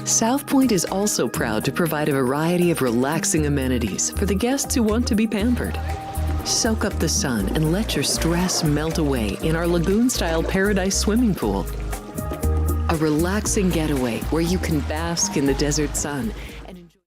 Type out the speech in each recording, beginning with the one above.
South Point is also proud to provide a variety of relaxing amenities for the guests who want to be pampered. Soak up the sun and let your stress melt away in our lagoon-style paradise swimming pool. A relaxing getaway where you can bask in the desert sun and enjoy.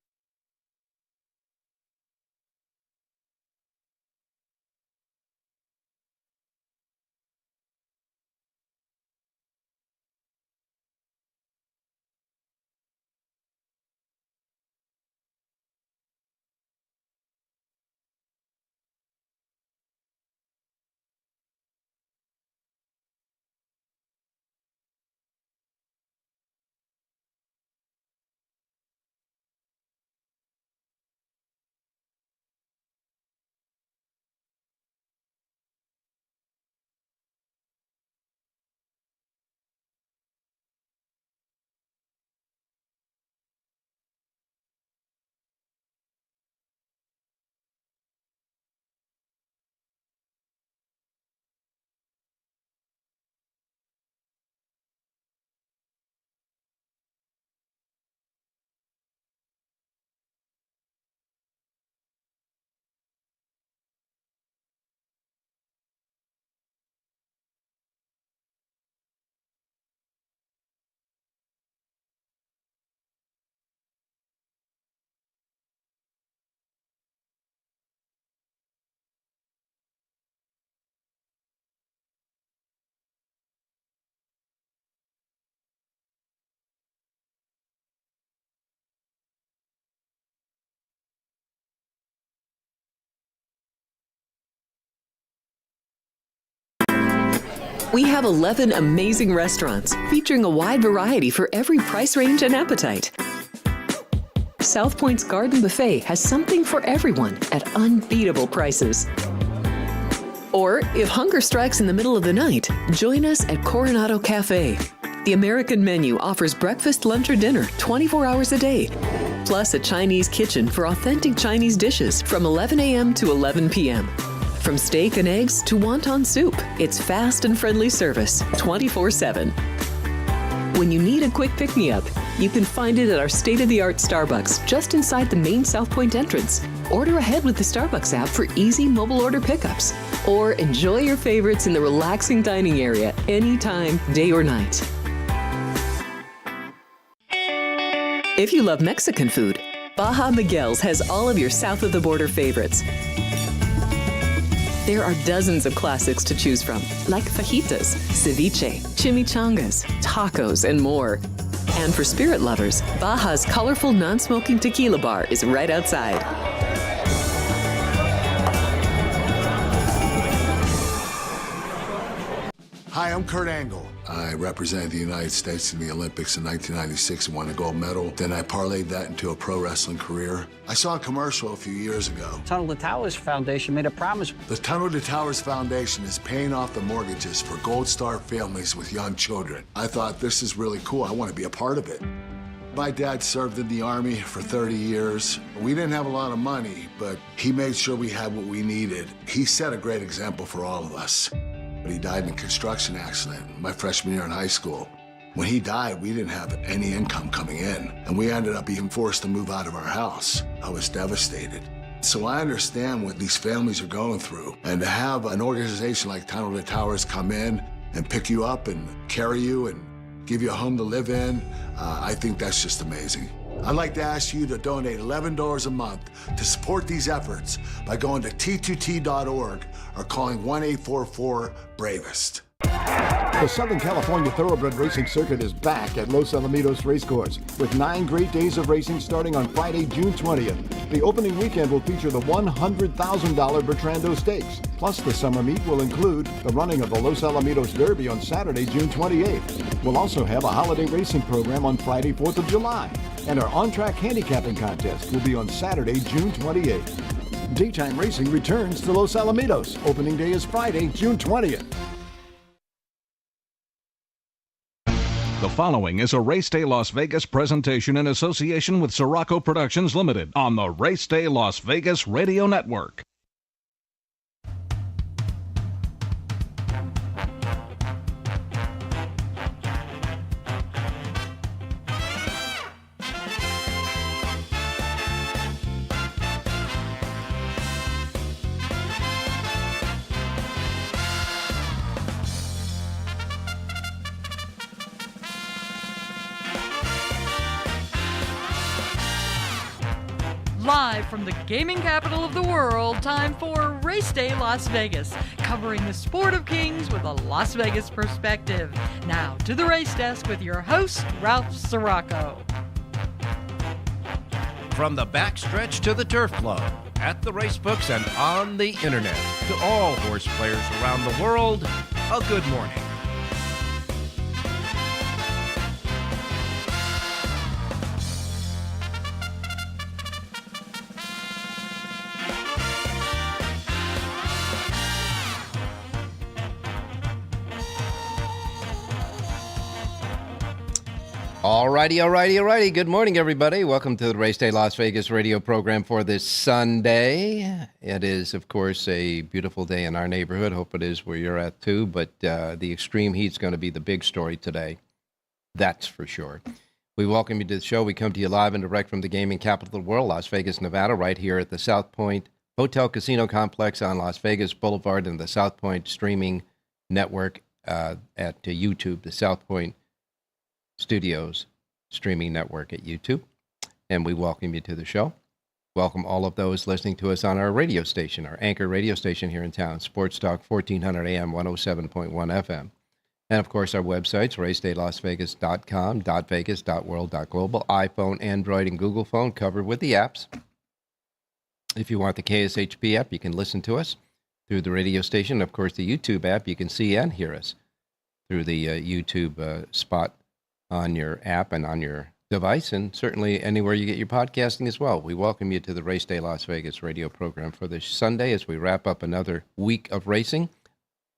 We have 11 amazing restaurants featuring a wide variety for every price range and appetite. South Point's Garden Buffet has something for everyone at unbeatable prices. Or, if hunger strikes in the middle of the night, join us at Coronado Cafe. The American menu offers breakfast, lunch, or dinner 24 hours a day, plus a Chinese kitchen for authentic Chinese dishes from 11 a.m. to 11 p.m. From steak and eggs to wonton soup, it's fast and friendly service 24/7. When you need a quick pick-me-up, you can find it at our state-of-the-art Starbucks just inside the main South Point entrance. Order ahead with the Starbucks app for easy mobile order pickups. Or enjoy your favorites in the relaxing dining area anytime, day or night. If you love Mexican food, Baja Miguel's has all of your south-of-the-border favorites. There are dozens of classics to choose from, like fajitas, ceviche, chimichangas, tacos, and more. And for spirit lovers, Baja's colorful non-smoking tequila bar is right outside. Hi, I'm Kurt Angle. I represented the United States in the Olympics in 1996 and won a gold medal. Then I parlayed that into a pro wrestling career. I saw a commercial a few years ago. Tunnel to Towers Foundation made a promise. The Tunnel to Towers Foundation is paying off the mortgages for Gold Star families with young children. I thought, this is really cool. I want to be a part of it. My dad served in the Army for 30 years. We didn't have a lot of money, but he made sure we had what we needed. He set a great example for all of us. He died in a construction accident my freshman year in high school. When he died, we didn't have any income coming in, and we ended up being forced to move out of our house. I was devastated. So I understand what these families are going through, and to have an organization like Tunnel to Towers come in and pick you up and carry you and give you a home to live in, I think that's just amazing. I'd like to ask you to donate $11 a month to support these efforts by going to t2t.org or calling 1-844-BRAVEST. The Southern California Thoroughbred Racing Circuit is back at Los Alamitos Racecourse with 9 great days of racing starting on Friday, June 20th. The opening weekend will feature the $100,000 Bertrando Stakes. Plus, the summer meet will include the running of the Los Alamitos Derby on Saturday, June 28th. We'll also have a holiday racing program on Friday, 4th of July. And our on-track handicapping contest will be on Saturday, June 28th. Daytime racing returns to Los Alamitos. Opening day is Friday, June 20th. The following is a Race Day Las Vegas presentation in association with Siraco Productions Limited on the Race Day Las Vegas Radio Network. Live from the gaming capital of the world, time for Race Day Las Vegas, covering the sport of kings with a Las Vegas perspective. Now to the race desk with your host, Ralph Siraco. From the backstretch to the turf club, at the racebooks and on the internet, to all horse players around the world, a good morning. Alrighty. Good morning, everybody. Welcome to the Race Day Las Vegas radio program for this Sunday. It is, of course, a beautiful day in our neighborhood. Hope it is where you're at, too. But the extreme heat's going to be the big story today. That's for sure. We welcome you to the show. We come to you live and direct from the gaming capital of the world, Las Vegas, Nevada, right here at the South Point Hotel Casino Complex on Las Vegas Boulevard and the South Point streaming network at YouTube, the South Point Studios streaming network at YouTube, and we welcome you to the show. Welcome all of those listening to us on our radio station, our anchor radio station here in town, Sports Talk 1400 AM, 107.1 FM. And of course, our websites, racedaylasvegas.com, .vegas, .world, .global, iPhone, Android, and Google phone, covered with the apps. If you want the KSHP app, you can listen to us through the radio station. Of course, the YouTube app, you can see and hear us through the YouTube spot on your app and on your device, and certainly anywhere you get your podcasting as well. We welcome you to the Race Day Las Vegas radio program for this Sunday as we wrap up another week of racing,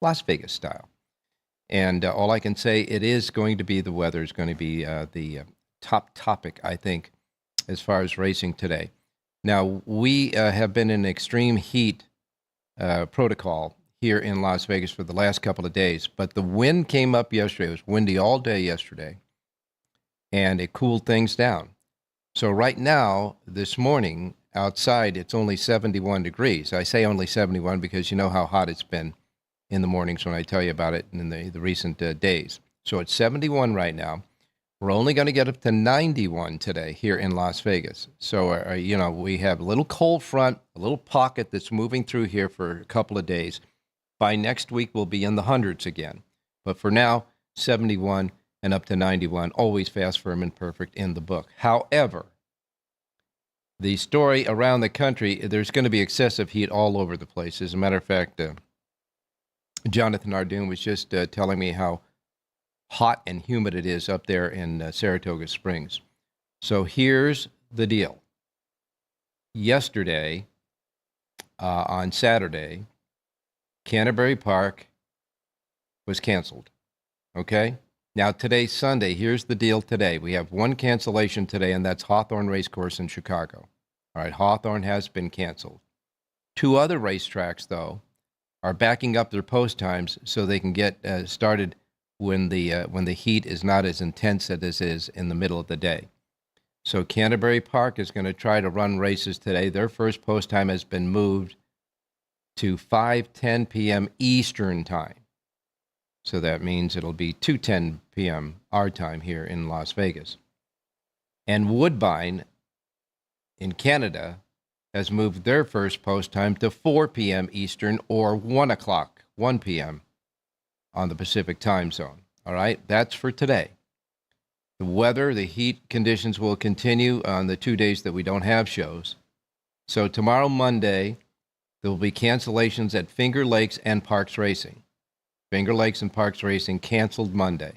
Las Vegas style. And all I can say, it is going to be, the weather is going to be the top topic, I think, as far as racing today. Now, we have been in extreme heat protocol here in Las Vegas for the last couple of days, but the wind came up yesterday. It was windy all day yesterday, and it cooled things down. So right now, this morning, outside, it's only 71 degrees. I say only 71 because you know how hot it's been in the mornings when I tell you about it in the recent days. So it's 71 right now. We're only going to get up to 91 today here in Las Vegas. So, we have a little cold front, a little pocket that's moving through here for a couple of days. By next week, we'll be in the hundreds again. But for now, 71 and up to 91, always fast, firm, and perfect in the book. However, the story around the country, there's going to be excessive heat all over the place. As a matter of fact, Jonathan Ardoon was just telling me how hot and humid it is up there in Saratoga Springs. So here's the deal. Yesterday, on Saturday, Canterbury Park was canceled. Okay? Now, today's Sunday. Here's the deal today. We have one cancellation today, and that's Hawthorne Racecourse in Chicago. All right, Hawthorne has been canceled. Two other racetracks, though, are backing up their post times so they can get started when the heat is not as intense as this is in the middle of the day. So Canterbury Park is going to try to run races today. Their first post time has been moved to 5:10 p.m. Eastern Time. So that means it'll be 2:10 p.m. our time here in Las Vegas. And Woodbine in Canada has moved their first post time to 4 p.m. Eastern, or 1 p.m. on the Pacific time zone. All right, that's for today. The weather, the heat conditions will continue on the 2 days that we don't have shows. So tomorrow, Monday, there will be cancellations at Finger Lakes and Parks Racing. Finger Lakes and Parks Racing canceled Monday.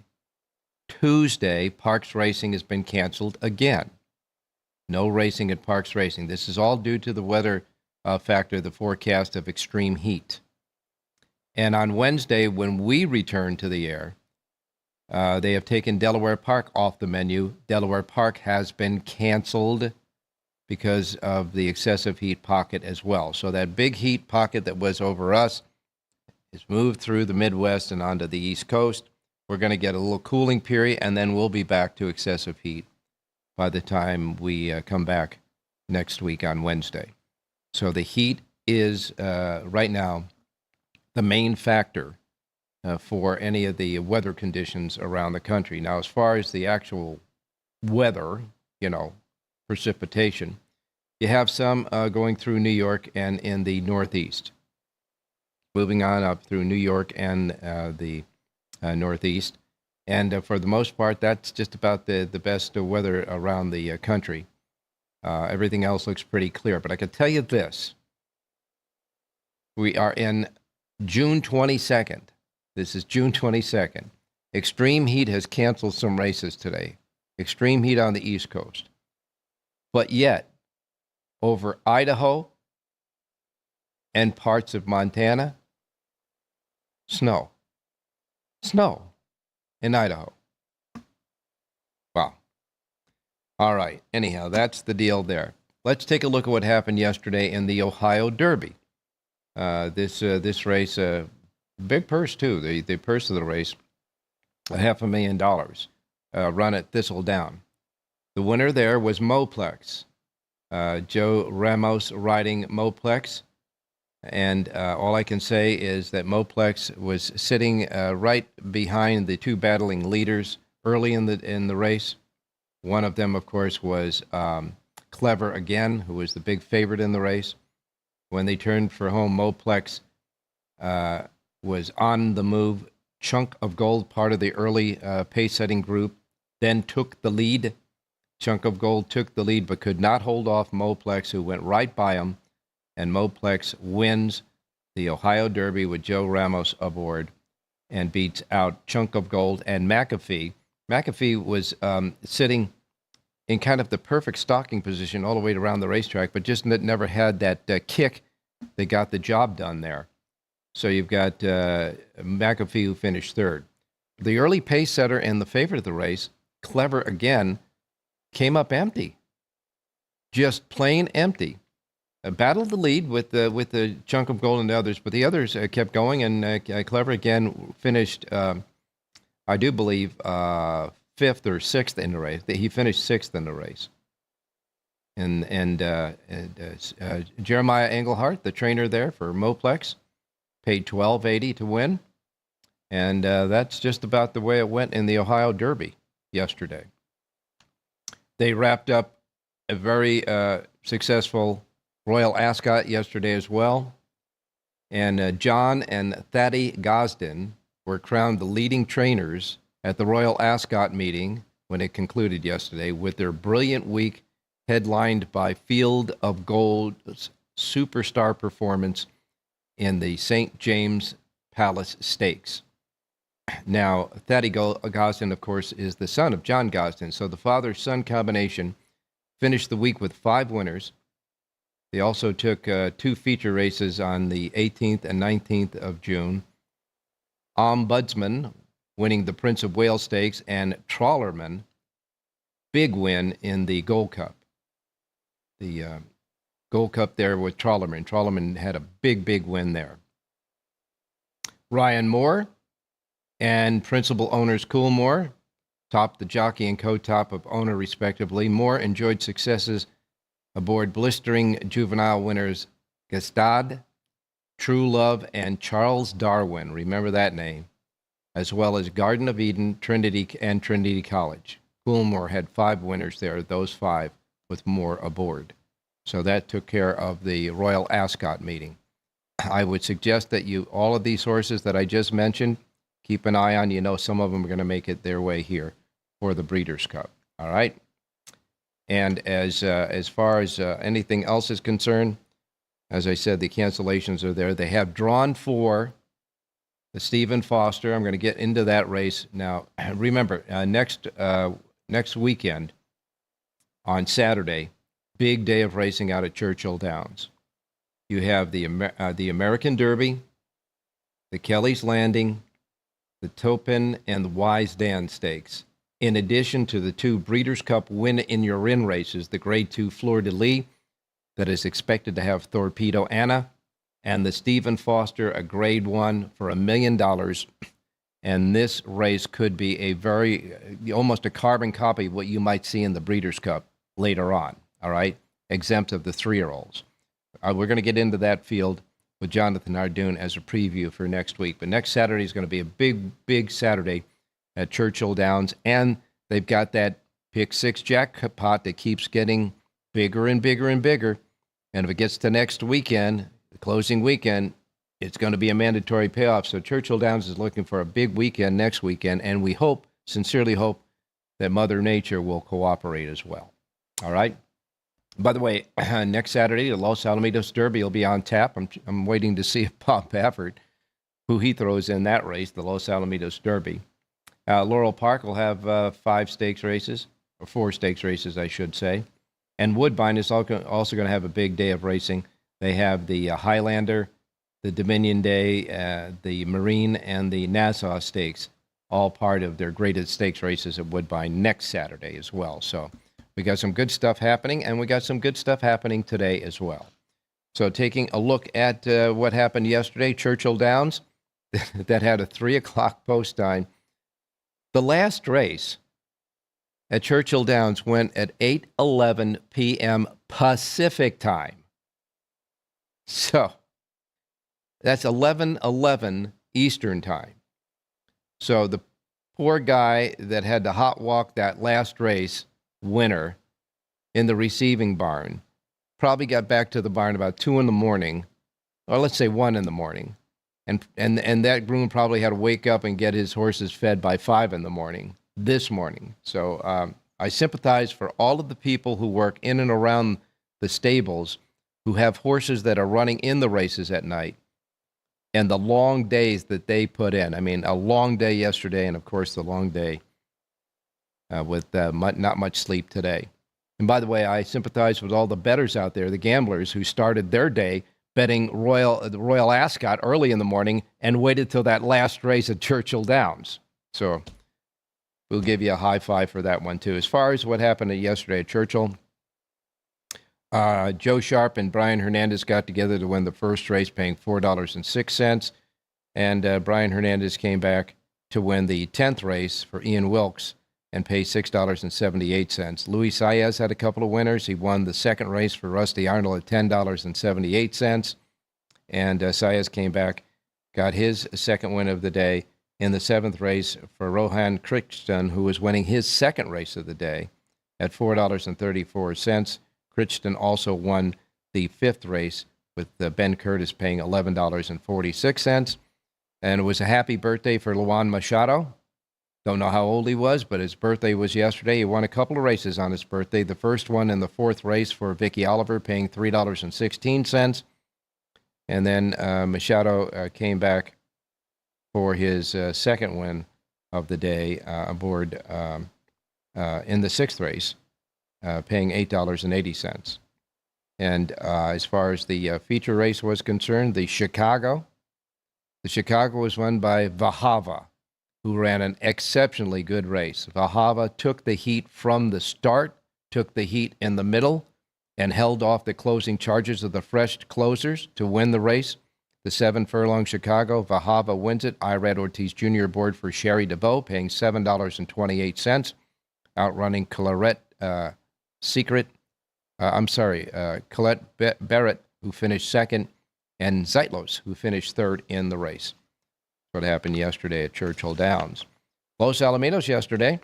Tuesday, Parks Racing has been canceled again. No racing at Parks Racing. This is all due to the weather factor, the forecast of extreme heat. And on Wednesday, when we return to the air, they have taken Delaware Park off the menu. Delaware Park has been canceled because of the excessive heat pocket as well. So that big heat pocket that was over us is moved through the Midwest and onto the East Coast. We're going to get a little cooling period, and then we'll be back to excessive heat by the time we come back next week on Wednesday. So the heat is right now the main factor for any of the weather conditions around the country. Now, as far as the actual weather, precipitation, You have some going through New York and in the Northeast. Moving on up through New York and the Northeast. And for the most part, that's just about the best weather around the country. Everything else looks pretty clear. But I can tell you this. We are in June 22nd. This is June 22nd. Extreme heat has canceled some races today. Extreme heat on the East Coast. But yet, over Idaho and parts of Montana, snow. Snow in Idaho. Wow. All right. Anyhow, that's the deal there. Let's take a look at what happened yesterday in the Ohio Derby. This race, big purse too. The purse of the race, $500,000, run at Thistledown. The winner there was Moplex. Joe Ramos riding Moplex. And all I can say is that Moplex was sitting right behind the two battling leaders early in the race. One of them, of course, was Clever Again, who was the big favorite in the race. When they turned for home, Moplex was on the move. Chunk of Gold, part of the early pace-setting group, then took the lead. Chunk of Gold took the lead but could not hold off Moplex, who went right by him. And Moplex wins the Ohio Derby with Joe Ramos aboard and beats out Chunk of Gold and McAfee. McAfee was sitting in kind of the perfect stalking position all the way around the racetrack, but just never had that kick that got the job done there. So you've got McAfee, who finished third. The early pace setter and the favorite of the race, Clever Again, came up empty. Just plain empty. Battled the lead with the Chunk of Gold and the others, but the others kept going, and Clever Again finished, I do believe, fifth or sixth in the race. He finished sixth in the race. And Jeremiah Englehart, the trainer there for Moplex, paid $12.80 to win, and that's just about the way it went in the Ohio Derby yesterday. They wrapped up a very successful Royal Ascot yesterday as well, and John and Thaddy Gosden were crowned the leading trainers at the Royal Ascot meeting when it concluded yesterday with their brilliant week headlined by Field of Gold's superstar performance in the St. James Palace Stakes. Now, Thaddy Gosden, of course, is the son of John Gosden, so the father-son combination finished the week with 5 winners. They also took 2 feature races on the 18th and 19th of June. Ombudsman winning the Prince of Wales Stakes, and Trawlerman, big win in the Gold Cup. The Gold Cup there with Trawlerman. Trawlerman had a big win there. Ryan Moore and principal owners Coolmore topped the jockey and co-top of owner respectively. Moore enjoyed successes aboard blistering juvenile winners Gestad, True Love, and Charles Darwin. Remember that name. As well as Garden of Eden, Trinity College. Coolmore had 5 winners there, those 5 with Moore aboard. So that took care of the Royal Ascot meeting. I would suggest that all of these horses that I just mentioned, keep an eye on. You know, some of them are going to make it their way here for the Breeders' Cup. All right? And as far as anything else is concerned, as I said, the cancellations are there. They have drawn for the Stephen Foster. I'm going to get into that race now. Remember, next weekend on Saturday, big day of racing out at Churchill Downs. You have the American Derby, the Kelly's Landing, the Topin, and the Wise Dan Stakes. In addition to the 2 Breeders' Cup win-in-your-in races, the Grade 2 Fleur-de-Lis that is expected to have Torpedo Anna, and the Stephen Foster, a Grade 1 for $1 million. And this race could be almost a carbon copy of what you might see in the Breeders' Cup later on, all right, exempt of the 3-year-olds. We're going to get into that field with Jonathan Hardoon as a preview for next week. But next Saturday is going to be a big Saturday at Churchill Downs, and they've got that pick 6 jackpot that keeps getting bigger and bigger and bigger. And if it gets to next weekend, the closing weekend, it's going to be a mandatory payoff. So Churchill Downs is looking for a big weekend next weekend, and we hope, sincerely hope, that Mother Nature will cooperate as well. All right? By the way, next Saturday, the Los Alamitos Derby will be on tap. I'm waiting to see if Bob Baffert, who he throws in that race, the Los Alamitos Derby. Laurel Park will have 5 stakes races, or 4 stakes races, I should say. And Woodbine is also going to have a big day of racing. They have the Highlander, the Dominion Day, the Marine, and the Nassau Stakes, all part of their graded stakes races at Woodbine next Saturday as well. So we got some good stuff happening, and we got some good stuff happening today as well. So taking a look at what happened yesterday, Churchill Downs, that had a 3 o'clock post time. The last race at Churchill Downs went at 8:11 p.m. Pacific time. So that's 11:11 Eastern time. So the poor guy that had to hot walk that last race winner in the receiving barn probably got back to the barn about 2 in the morning, or let's say 1 in the morning. And that groom probably had to wake up and get his horses fed by 5 in the morning this morning. So I sympathize for all of the people who work in and around the stables who have horses that are running in the races at night and the long days that they put in. I mean, a long day yesterday and, of course, the long day with not much sleep today. And by the way, I sympathize with all the bettors out there, the gamblers who started their day betting the Royal Ascot early in the morning and waited till that last race at Churchill Downs. So we'll give you a high five for that one, too. As far as what happened yesterday at Churchill, Joe Sharp and Brian Hernandez got together to win the first race, paying $4.06. And Brian Hernandez came back to win the 10th race for Ian Wilkes and pay $6.78. Luis Saez had a couple of winners. He won the second race for Rusty Arnold at $10.78. And Saez came back, got his second win of the day in the 7th race for Rohan Crichton, who was winning his second race of the day at $4.34. Crichton also won the 5th race with Ben Curtis paying $11.46. And it was a happy birthday for Luan Machado. Don't know how old he was, but his birthday was yesterday. He won a couple of races on his birthday. The first one in the 4th race for Vicky Oliver, paying $3.16. And then Machado came back for his second win of the day aboard in the 6th race, paying $8.80. And as far as the feature race was concerned, the Chicago was won by Vahava, who ran an exceptionally good race. Vahava took the heat from the start, took the heat in the middle, and held off the closing charges of the fresh closers to win the race. The 7-furlong Chicago, Vahava wins it. Irad Ortiz Jr. aboard for Sherry DeVoe, paying $7.28, outrunning Colette Barrett, who finished second, and Zeitlos, who finished third in the race. What happened yesterday at Churchill Downs. Los Alamitos yesterday,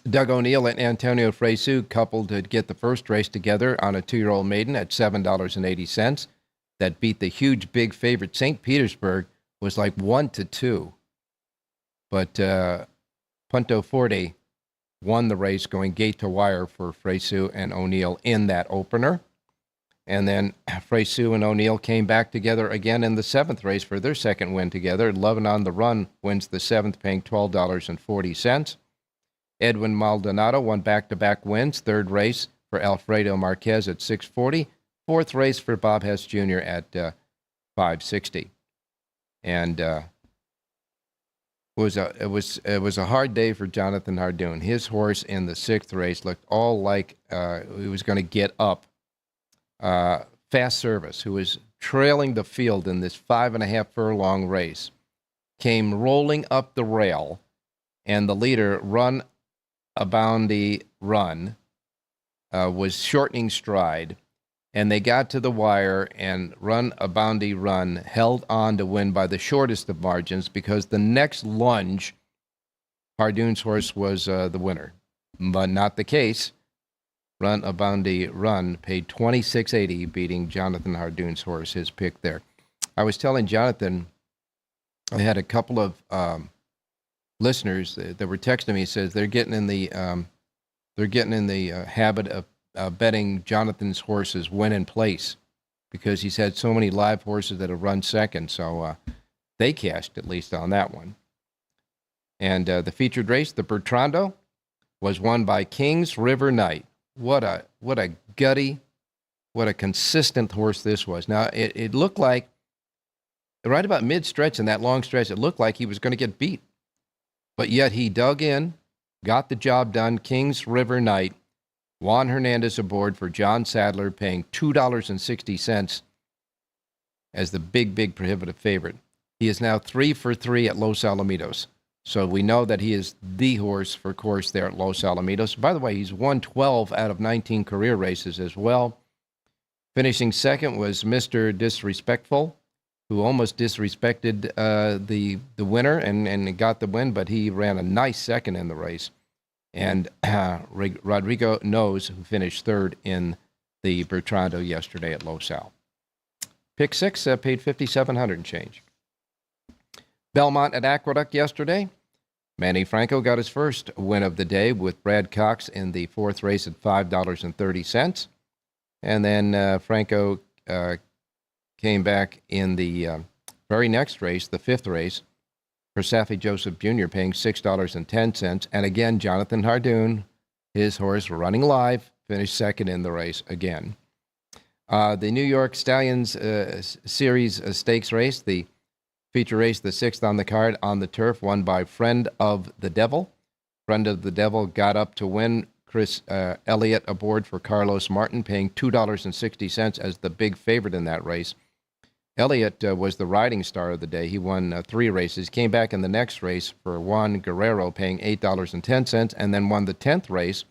Doug O'Neill and Antonio Fresu coupled to get the first race together on a 2-year-old maiden at $7.80. That beat the huge big favorite. St. Petersburg was like 1-2. But Punto Forte won the race going gate to wire for Fresu and O'Neill in that opener. And then Fresu and O'Neill came back together again in the 7th race for their second win together. Lovin' on the Run wins the 7th, paying $12.40. Edwin Maldonado won back-to-back wins. 3rd race for Alfredo Marquez at $6.40. 4th race for Bob Hess Jr. at $5.60. And it was a hard day for Jonathan Hardoon. His horse in the 6th race looked all like he was going to get up. Fast Service, who was trailing the field in this 5.5 furlong race, came rolling up the rail, and the leader, Run a Boundy Run, was shortening stride, and they got to the wire, and Run a Boundy Run held on to win by the shortest of margins because the next lunge, Hardoon's horse was the winner. But not the case. Run a Bounty Run paid $26.80, beating Jonathan Hardoon's horse, his pick there. I was telling Jonathan, I had a couple of listeners that were texting me. Says they're getting in the habit of betting Jonathan's horses win in place because he's had so many live horses that have run second. So they cashed at least on that one. And the featured race, the Bertrando, was won by Kings River Knight. What a gutty, what a consistent horse this was. Now, it looked like, right about mid-stretch in that long stretch, it looked like he was going to get beat. But yet he dug in, got the job done. Kings River Knight, Juan Hernandez aboard for John Sadler, paying $2.60 as the big prohibitive favorite. He is now 3 for 3 at Los Alamitos. So we know that he is the horse for course there at Los Alamitos. By the way, he's won 12 out of 19 career races as well. Finishing second was Mr. Disrespectful, who almost disrespected the winner and got the win, but he ran a nice second in the race. And Rodrigo Knows, who finished third in the Bertrando yesterday at Los Al. Pick 6 paid $5,700 and change. Belmont at Aqueduct yesterday. Manny Franco got his first win of the day with Brad Cox in the fourth race at $5.30. And then Franco came back in the very next race, the fifth race, for Safi Joseph Jr., paying $6.10. And again, Jonathan Hardoon, his horse running live, finished second in the race again. The New York Stallions Series Stakes race, the feature race, the sixth on the card on the turf, won by Friend of the Devil. Friend of the Devil got up to win. Chris Elliott aboard for Carlos Martin, paying $2.60 as the big favorite in that race. Elliott was the riding star of the day. He won 3 races, came back in the next race for Juan Guerrero, paying $8.10, and then won the 10th race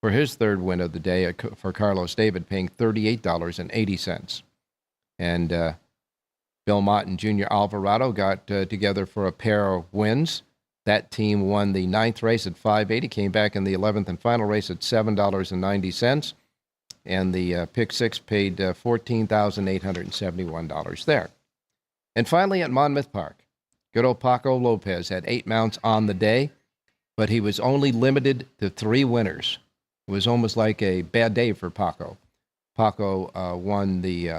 for his third win of the day for Carlos David, paying $38.80. And Bill Mott and Junior Alvarado got together for a pair of wins. That team won the 9th race at $5.80, came back in the 11th and final race at $7.90, and the pick 6 paid $14,871 there. And finally at Monmouth Park, good old Paco Lopez had 8 mounts on the day, but he was only limited to 3 winners. It was almost like a bad day for Paco. Paco won the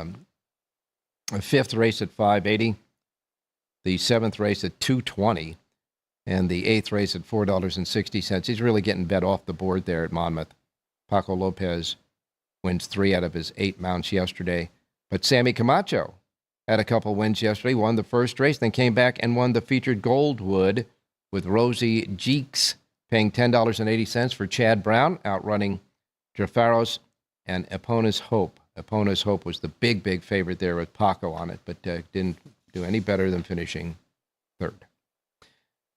5th race at $5.80, the 7th race at $2.20, and the 8th race at $4.60. He's really getting bet off the board there at Monmouth. Paco Lopez wins 3 out of his 8 mounts yesterday. But Sammy Camacho had a couple wins yesterday, won the first race, then came back and won the featured Goldwood with Rosie Jeeks, paying $10.80 for Chad Brown, outrunning Jafaros and Epona's Hope. Epona's Hope was the big favorite there with Paco on it, but didn't do any better than finishing third.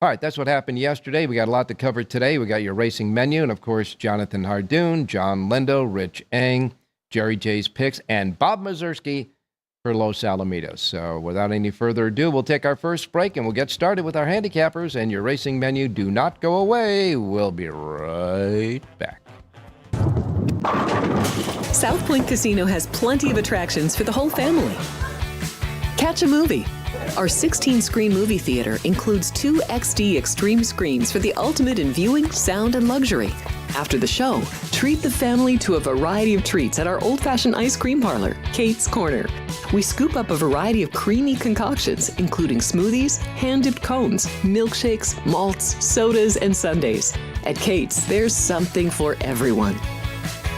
All right, that's what happened yesterday. We got a lot to cover today. We got your racing menu, and of course, Jonathan Hardoon, John Lindo, Rich Eng, Jerry J's picks, and Bob Mazursky for Los Alamitos. So without any further ado, we'll take our first break, and we'll get started with our handicappers and your racing menu. Do not go away. We'll be right back. South Point Casino has plenty of attractions for the whole family. Catch a movie. Our 16-screen movie theater includes 2 XD Extreme screens for the ultimate in viewing, sound, and luxury. After the show, treat the family to a variety of treats at our old-fashioned ice cream parlor, Kate's Corner. We scoop up a variety of creamy concoctions, including smoothies, hand-dipped cones, milkshakes, malts, sodas, and sundaes. At Kate's, there's something for everyone.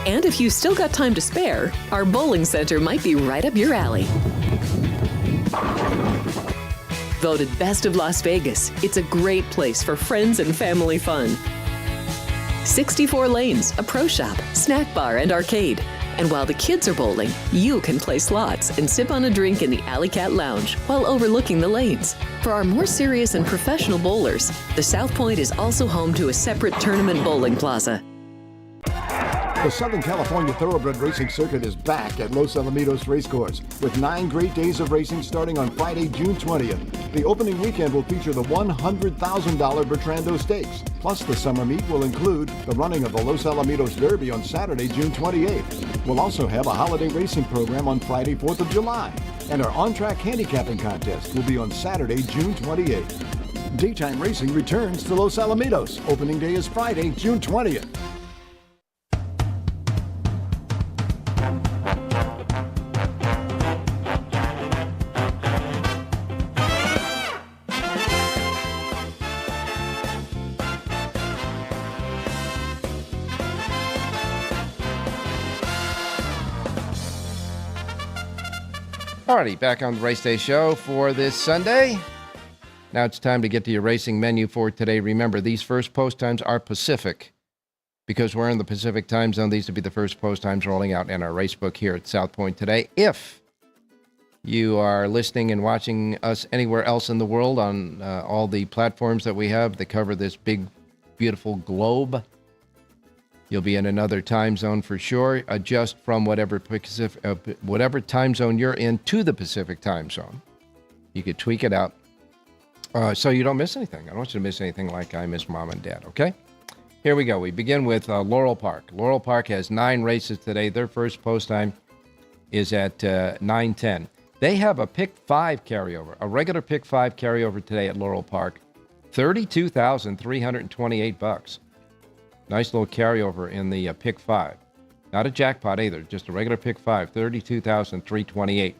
And if you still got time to spare, our bowling center might be right up your alley. Voted Best of Las Vegas, it's a great place for friends and family fun. 64 lanes, a pro shop, snack bar, and arcade. And while the kids are bowling, you can play slots and sip on a drink in the Alley Cat Lounge while overlooking the lanes. For our more serious and professional bowlers, the South Point is also home to a separate tournament bowling plaza. The Southern California Thoroughbred Racing Circuit is back at Los Alamitos Racecourse with 9 great days of racing starting on Friday, June 20th. The opening weekend will feature the $100,000 Bertrando Stakes. Plus, the summer meet will include the running of the Los Alamitos Derby on Saturday, June 28th. We'll also have a holiday racing program on Friday, 4th of July. And our on-track handicapping contest will be on Saturday, June 28th. Daytime racing returns to Los Alamitos. Opening day is Friday, June 20th. Alrighty, back on the Race Day Show for this Sunday. Now it's time to get to your racing menu for today. Remember, these first post times are Pacific. Because we're in the Pacific time zone, these will be the first post times rolling out in our race book here at South Point today. If you are listening and watching us anywhere else in the world on all the platforms that we have that cover this big, beautiful globe, you'll be in another time zone for sure. Adjust from whatever time zone you're in to the Pacific time zone. You could tweak it out so you don't miss anything. I don't want you to miss anything like I miss Mom and Dad, okay? Here we go. We begin with Laurel Park. Laurel Park has 9 races today. Their first post time is at 9:10. They have a Pick 5 carryover, a regular Pick 5 carryover today at Laurel Park, $32,328. Nice little carryover in the Pick 5. Not a jackpot either, just a regular Pick 5, $32,328.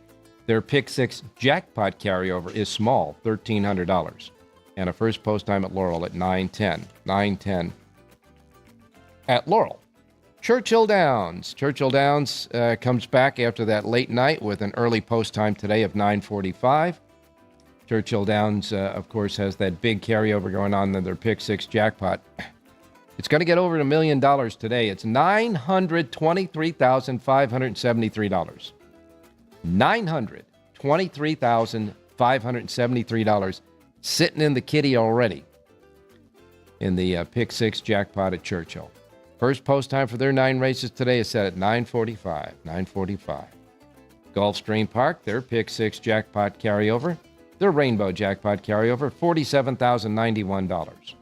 Their Pick 6 jackpot carryover is small, $1,300. And a first post time at Laurel at 9:10. 9:10 at Laurel. Churchill Downs. Churchill Downs comes back after that late night with an early post time today of 9:45. Churchill Downs, of course, has that big carryover going on in their Pick 6 jackpot. It's going to get over $1 million today. It's $923,573. $923,573 sitting in the kitty already in the Pick 6 jackpot at Churchill. First post time for their 9 races today is set at 9:45. 9:45. Gulfstream Park, their Pick 6 jackpot carryover, their Rainbow jackpot carryover, $47,091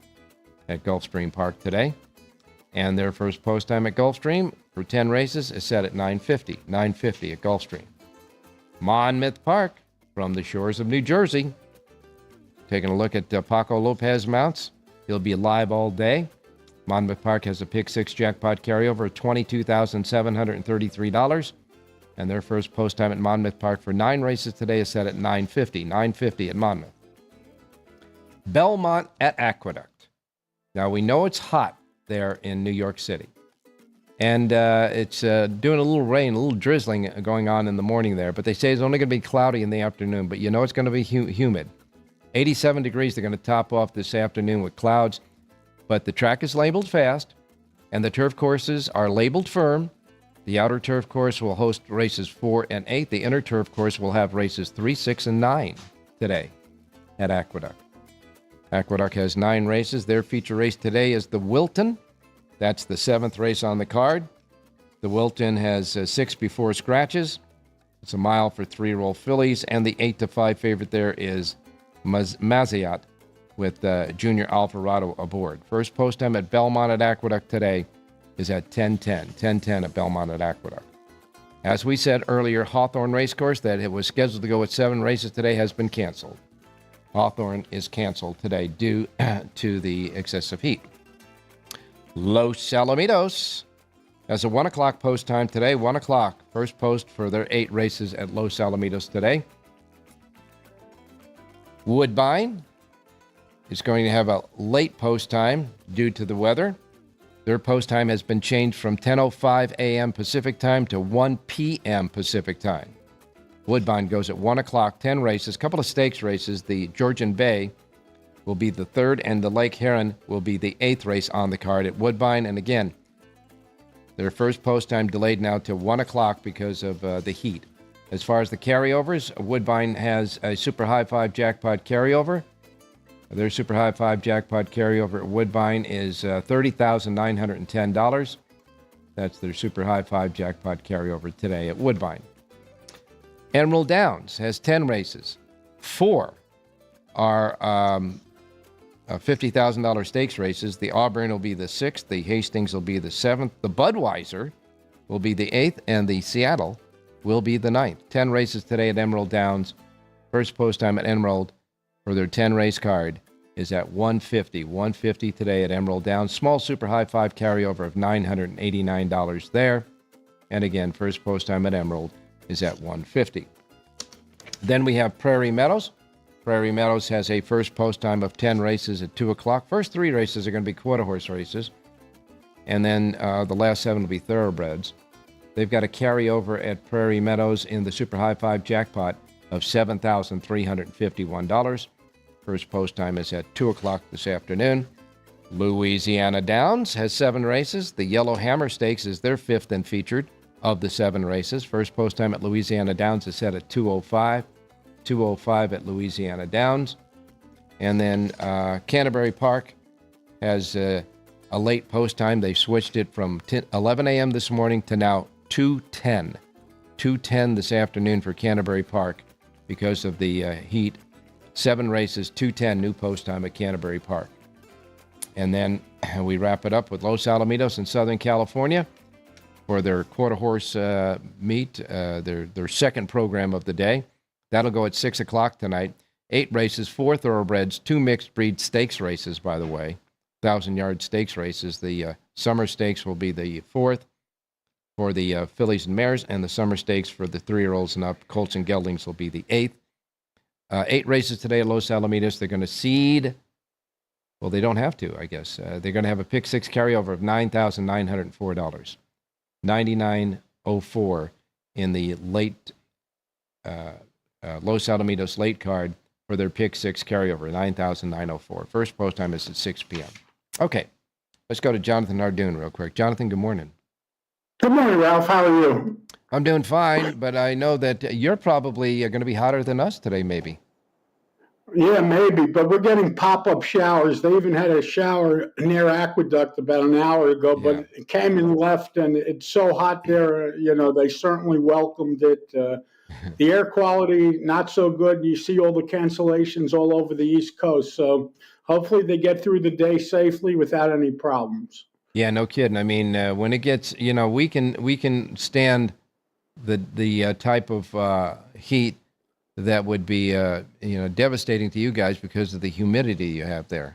at Gulfstream Park today. And their first post time at Gulfstream for 10 races is set at 9:50. 9:50 at Gulfstream. Monmouth Park from the shores of New Jersey. Taking a look at Paco Lopez mounts. He'll be live all day. Monmouth Park has a Pick 6 jackpot carryover of $22,733. And their first post time at Monmouth Park for 9 races today is set at 9:50. 9:50 at Monmouth. Belmont at Aqueduct. Now, we know it's hot there in New York City. And it's doing a little rain, a little drizzling going on in the morning there. But they say it's only going to be cloudy in the afternoon. But you know it's going to be humid. 87 degrees. They're going to top off this afternoon with clouds. But the track is labeled fast. And the turf courses are labeled firm. The outer turf course will host races 4 and 8. The inner turf course will have races 3, 6, and 9 today at Aqueduct. Aqueduct has 9 races. Their feature race today is the Wilton. That's the 7th race on the card. The Wilton has 6 before scratches. It's a mile for 3-year-old fillies. And the 8-5 favorite there is Maziat with Junior Alvarado aboard. First post time at Belmont at Aqueduct today is at 10:10. 10:10 at Belmont at Aqueduct. As we said earlier, Hawthorne Racecourse, that it was scheduled to go with 7 races today, has been canceled. Hawthorne is canceled today due to the excessive heat. Los Alamitos has a 1 o'clock post time today. 1 o'clock. First post for their 8 races at Los Alamitos today. Woodbine is going to have a late post time due to the weather. Their post time has been changed from 10:05 a.m. Pacific time to 1 p.m. Pacific time. Woodbine goes at 1 o'clock, 10 races, a couple of stakes races. The Georgian Bay will be the 3rd, and the Lake Heron will be the 8th race on the card at Woodbine. And again, their first post time delayed now to 1 o'clock because of the heat. As far as the carryovers, Woodbine has a Super High 5 jackpot carryover. Their Super High 5 jackpot carryover at Woodbine is $30,910. That's their Super High Five jackpot carryover today at Woodbine. Emerald Downs has 10 races. 4 are $50,000 stakes races. The Auburn will be the 6th. The Hastings will be the 7th. The Budweiser will be the 8th. And the Seattle will be the 9th. 10 races today at Emerald Downs. First post time at Emerald for their 10 race card is at $150. $150 today at Emerald Downs. Small Super High Five carryover of $989 there. And again, first post time at Emerald is at $150. Then we have Prairie Meadows. Prairie Meadows has a first post time of 10 races at 2 o'clock. First 3 races are going to be quarter horse races. And then the last 7 will be thoroughbreds. They've got a carryover at Prairie Meadows in the Super High Five jackpot of $7,351. First post time is at 2 o'clock this afternoon. Louisiana Downs has 7 races. The Yellow Hammer Stakes is their 5th and featured of the 7 races. First post time at Louisiana Downs is set at 2:05. 2:05 at Louisiana Downs. And then Canterbury Park has a late post time. They switched it from 11 a.m. this morning to now 2:10. 2:10 this afternoon for Canterbury Park because of the heat. 7 races, 2:10 new post time at Canterbury Park. And then we wrap it up with Los Alamitos in Southern California for their quarter horse meet, their second program of the day. That'll go at 6 o'clock tonight. 8 races, 4 thoroughbreds, 2 mixed breed stakes races, by the way. 1,000-yard stakes races. The summer stakes will be the 4th for the fillies and mares, and the summer stakes for the 3-year-olds and up, colts and geldings, will be the 8th. 8 races today at Los Alamitos. They're going to seed. Well, they don't have to, I guess. They're going to have a pick 6 carryover of $9,904. $9,904 in the late Los Alamitos late card for their pick 6 carryover, $9,904. First post time is at 6 p.m. Okay, let's go to Jonathan Ardoon real quick. Jonathan, good morning. Good morning, Ralph. How are you? I'm doing fine, but I know that you're probably going to be hotter than us today, maybe. Yeah, maybe, but we're getting pop-up showers. They even had a shower near Aqueduct about an hour ago, but it came and left, and it's so hot there, they certainly welcomed it. The air quality, not so good. You see all the cancellations all over the East Coast, so hopefully they get through the day safely without any problems. Yeah, no kidding. I mean, when it gets, we can stand the type of heat that would be, devastating to you guys because of the humidity you have there.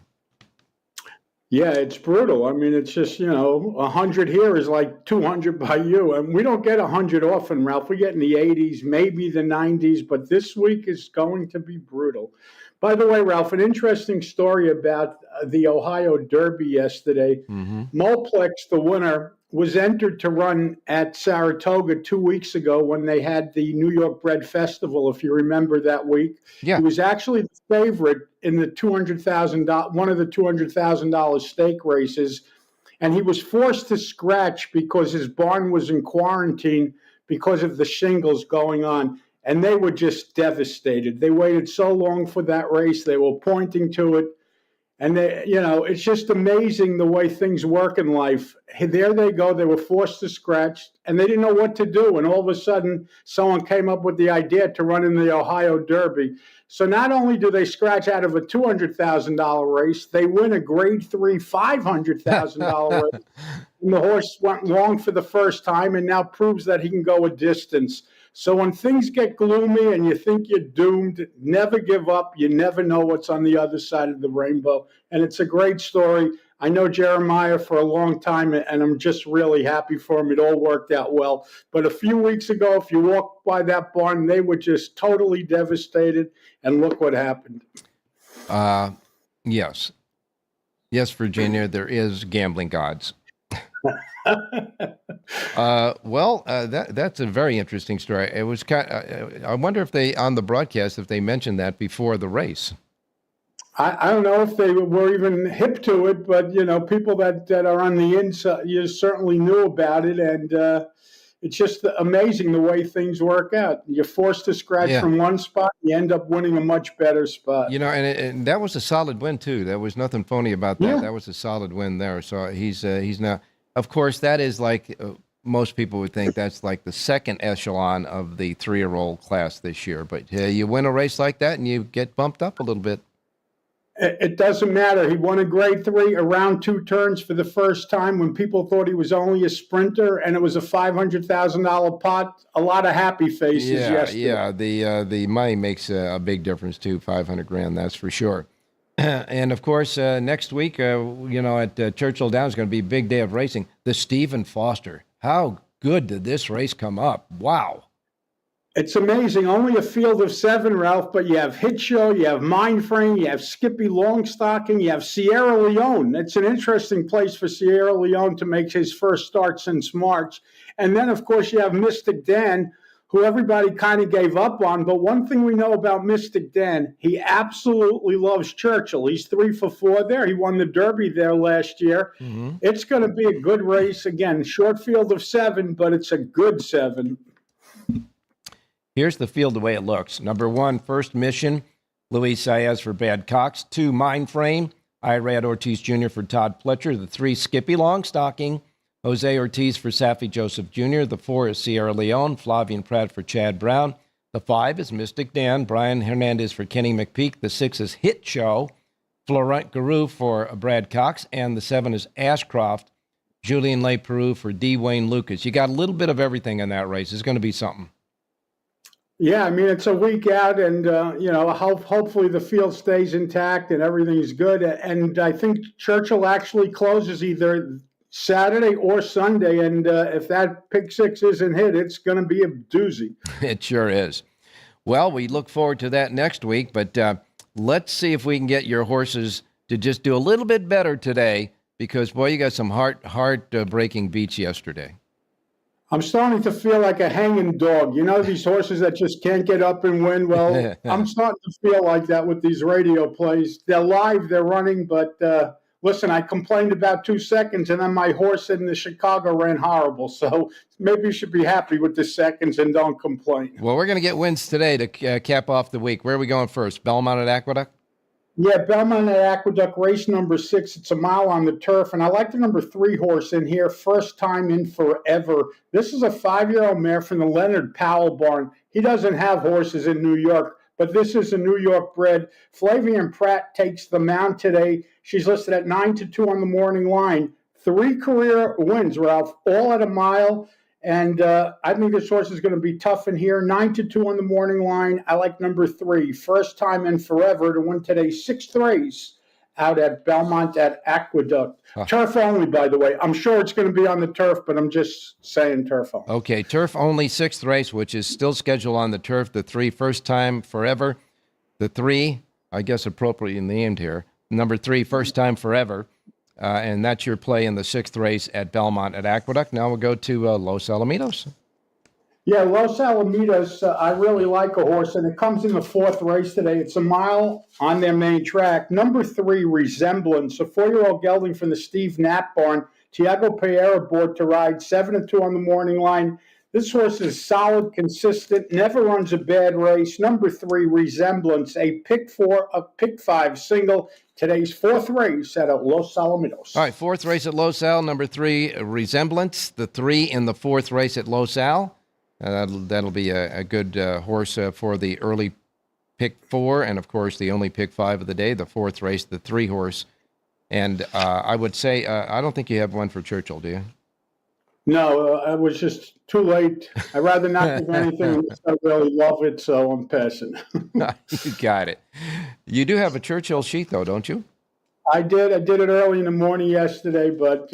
Yeah, it's brutal. I mean, it's just, 100 here is like 200 by you. And we don't get 100 often, Ralph. We get in the 80s, maybe the 90s, but this week is going to be brutal. By the way, Ralph, an interesting story about the Ohio Derby yesterday. Mm-hmm. Mulplex, the winner, was entered to run at Saratoga 2 weeks ago when they had the New York Bread Festival, if you remember that week. Yeah. He was actually the favorite in the one of the $200,000 stake races, and he was forced to scratch because his barn was in quarantine because of the shingles going on, and they were just devastated. They waited so long for that race. They were pointing to it. And it's just amazing the way things work in life. There they go. They were forced to scratch, and they didn't know what to do. And all of a sudden, someone came up with the idea to run in the Ohio Derby. So not only do they scratch out of a $200,000 race, they win a Grade 3 $500,000 race. And the horse went long for the first time and now proves that he can go a distance. So when things get gloomy and you think you're doomed, never give up. You never know what's on the other side of the rainbow. And it's a great story. I know Jeremiah for a long time, and I'm just really happy for him. It all worked out well. But a few weeks ago, if you walked by that barn, they were just totally devastated. And look what happened. Yes. Yes, Virginia, there is gambling gods. That's a very interesting story. It was I wonder if they, on the broadcast, if they mentioned that before the race. I don't know if they were even hip to it, but people that are on the inside, you certainly knew about it, and it's just amazing the way things work out. You're forced to scratch from one spot, you end up winning a much better spot. And that was a solid win too. There was nothing phony about that. Yeah. That was a solid win there. So he's now. of course, that is like most people would think that's like the second echelon of the 3-year-old class this year. But you win a race like that and you get bumped up a little bit. It doesn't matter. He won a grade 3 around 2 turns for the first time when people thought he was only a sprinter, and it was a $500,000 pot. A lot of happy faces yesterday. Yeah. The money makes a big difference too. $500,000, that's for sure. And of course, next week, at Churchill Downs is going to be a big day of racing. The Stephen Foster. How good did this race come up? Wow. It's amazing. Only a field of 7, Ralph, but you have Hit Show, you have Mindframe, you have Skippy Longstocking, you have Sierra Leone. It's an interesting place for Sierra Leone to make his first start since March. And then, of course, you have Mystic Dan, who everybody kind of gave up on. But one thing we know about Mystic Dan, he absolutely loves Churchill. He's 3 for 4 there. He won the Derby there last year. Mm-hmm. It's going to be a good race. Again, short field of 7, but it's a good 7. Here's the field the way it looks. Number 1, First Mission, Luis Saez for Bad Cox. 2, Mindframe, Irad Ortiz Jr. for Todd Pletcher. The 3, Skippy Longstocking, Jose Ortiz for Safi Joseph Jr. The 4 is Sierra Leone, Flavian Pratt for Chad Brown. The 5 is Mystic Dan, Brian Hernandez for Kenny McPeak. The 6 is Hit Show, Florent Garou for Brad Cox. And the 7 is Ashcroft, Julien Le Peru for D. Wayne Lucas. You got a little bit of everything in that race. It's going to be something. Yeah, I mean, it's a week out, and, hopefully the field stays intact and everything's good. And I think Churchill actually closes either Saturday or Sunday, and if that pick 6 isn't hit, it's going to be a doozy. It sure is. Well, we look forward to that next week, but let's see if we can get your horses to just do a little bit better today, because, boy, you got some heart-breaking beats yesterday. I'm starting to feel like a hanging dog. You know, these horses that just can't get up and win? Well, I'm starting to feel like that with these radio plays. They're live, they're running, but listen, I complained about 2 seconds, and then my horse in the Chicago ran horrible. So maybe you should be happy with the seconds and don't complain. Well, we're going to get wins today to cap off the week. Where are we going first? Belmont at Aqueduct? Yeah, Belmont at Aqueduct, race number 6. It's a mile on the turf, and I like the number 3 horse in here, first time in forever. This is a 5-year-old mare from the Leonard Powell barn. He doesn't have horses in New York, but this is a New York bred. Flavian Pratt takes the mount today. She's listed at 9-2 on the morning line. 3 career wins, Ralph, all at a mile. And I think this horse is going to be tough in here. 9-2 on the morning line. I like number 3. First time in forever to win today's 6th race out at Belmont at Aqueduct. Turf only, by the way. I'm sure it's going to be on the turf, but I'm just saying turf only. Okay, turf only 6th race, which is still scheduled on the turf. The 3, first time forever. The 3, I guess appropriately named here. Number 3, first time forever. And that's your play in the 6th race at Belmont at Aqueduct. Now we'll go to Los Alamitos. Yeah, Los Alamitos, I really like a horse, and it comes in the 4th race today. It's a mile on their main track. Number 3, Resemblance, a 4-year-old gelding from the Steve Knapp barn. Tiago Pereira board to ride, 7-2 on the morning line. This horse is solid, consistent, never runs a bad race. Number 3, Resemblance, a pick 4, a pick 5 single. Today's 4th race at Los Alamitos. All right, 4th race at Los Al, number 3, Resemblance. The 3 in the 4th race at Los Al. That'll be a good horse for the early pick 4, and, of course, the only pick 5 of the day, the 4th race, the 3 horse. And I would say, I don't think you have one for Churchill, do you? No, I was just too late. I'd rather not do anything. I really love it, so I'm passing. You got it. You do have a Churchill sheet, though, don't you? I did. I did it early in the morning yesterday, but